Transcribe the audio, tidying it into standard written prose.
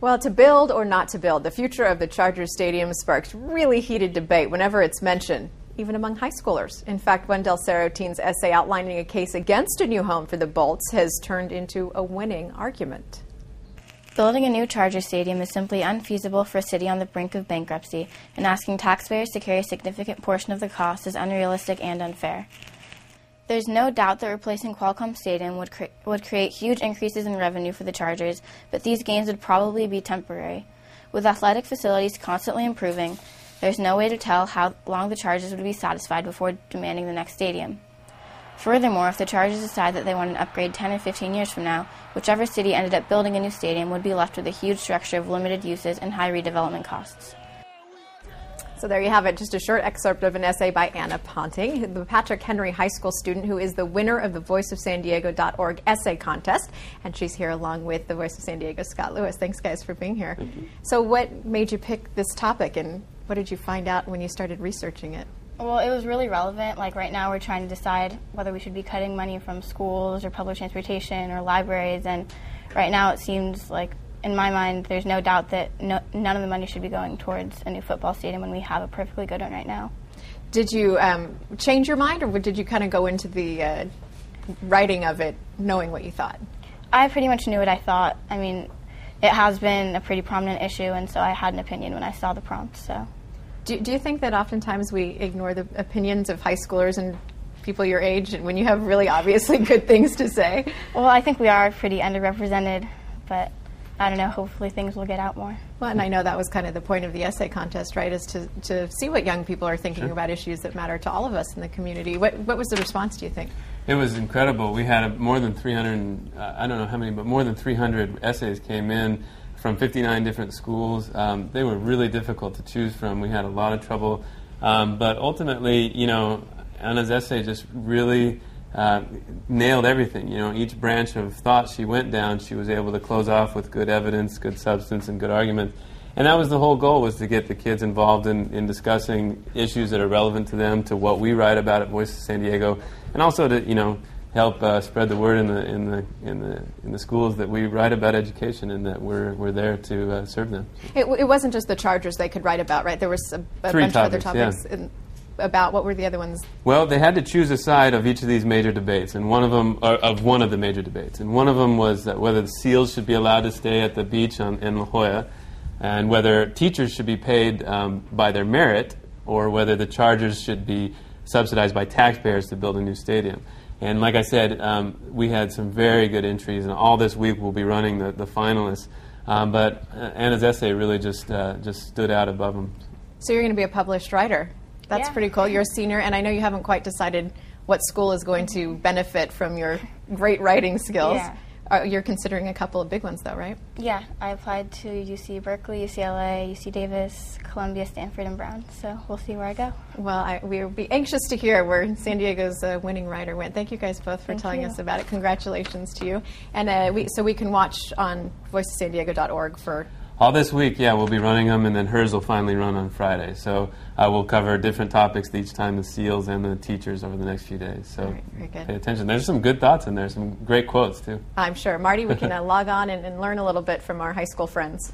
Well, to build or not to build, the future of the Chargers Stadium sparks really heated debate whenever it's mentioned, even among high schoolers. In fact, one Del Cerro teen's essay outlining a case against a new home for the Bolts has turned into a winning argument. Building a new Chargers Stadium is simply unfeasible for a city on the brink of bankruptcy, and asking taxpayers to carry a significant portion of the cost is unrealistic and unfair. There's no doubt that replacing Qualcomm Stadium would create huge increases in revenue for the Chargers, but these gains would probably be temporary. With athletic facilities constantly improving, there's no way to tell how long the Chargers would be satisfied before demanding the next stadium. Furthermore, if the Chargers decide that they want an upgrade 10 or 15 years from now, whichever city ended up building a new stadium would be left with a huge structure of limited uses and high redevelopment costs. So there you have it, just a short excerpt of an essay by Anna Ponting, the Patrick Henry High School student who is the winner of the voiceofsandiego.org essay contest. And she's here along with the Voice of San Diego, Scott Lewis. Thanks, guys, for being here. So what made you pick this topic, and what did you find out when you started researching it? Well, it was really relevant. Like right now we're trying to decide whether we should be cutting money from schools or public transportation or libraries, and right now it seems like, in my mind, there's no doubt that none of the money should be going towards a new football stadium when we have a perfectly good one right now. Did you change your mind, or did you kind of go into the writing of it knowing what you thought? I pretty much knew what I thought. I mean, it has been a pretty prominent issue, and so I had an opinion when I saw the prompt. So, do you think that oftentimes we ignore the opinions of high schoolers and people your age when you have really obviously good things to say? Well, I think we are pretty underrepresented, but I don't know, hopefully things will get out more. Well, and I know that was kind of the point of the essay contest, right, is to see what young people are thinking about issues that matter to all of us in the community. What was the response, do you think? It was incredible. We had more than 300, I don't know how many, but more than 300 essays came in from 59 different schools. They were really difficult to choose from. We had a lot of trouble. But ultimately, you know, Anna's essay just really nailed everything. You know, each branch of thought she went down, she was able to close off with good evidence, good substance, and good argument. And that was the whole goal, was to get the kids involved in discussing issues that are relevant to them, to what we write about at Voice of San Diego, and also to, you know, help spread the word in the schools that we write about education and that we're there to serve them. It wasn't just the Chargers they could write about, right? There was a bunch of other topics. Yeah. About what were the other ones? Well, they had to choose a side of each of these major debates, and one of them, of one of the major debates, and one of them was that whether the SEALs should be allowed to stay at the beach in La Jolla, and whether teachers should be paid by their merit, or whether the Chargers should be subsidized by taxpayers to build a new stadium. And like I said, we had some very good entries, and all this week we'll be running the finalists. But Anna's essay really just stood out above them. So you're going to be a published writer. That's pretty cool. You're a senior, and I know you haven't quite decided what school is going to benefit from your great writing skills. Yeah. You're considering a couple of big ones, though, right? Yeah, I applied to UC Berkeley, UCLA, UC Davis, Columbia, Stanford, and Brown. So we'll see where I go. Well, we'll be anxious to hear where San Diego's winning writer went. Thank you guys both for telling us about it. Congratulations to you. And so we can watch on voiceofsandiego.org for... All this week, yeah, we'll be running them, and then hers will finally run on Friday. So we'll cover different topics each time, the SEALs and the teachers, over the next few days. So pay attention. There's some good thoughts in there, some great quotes, too. I'm sure. Marty, we can log on and learn a little bit from our high school friends.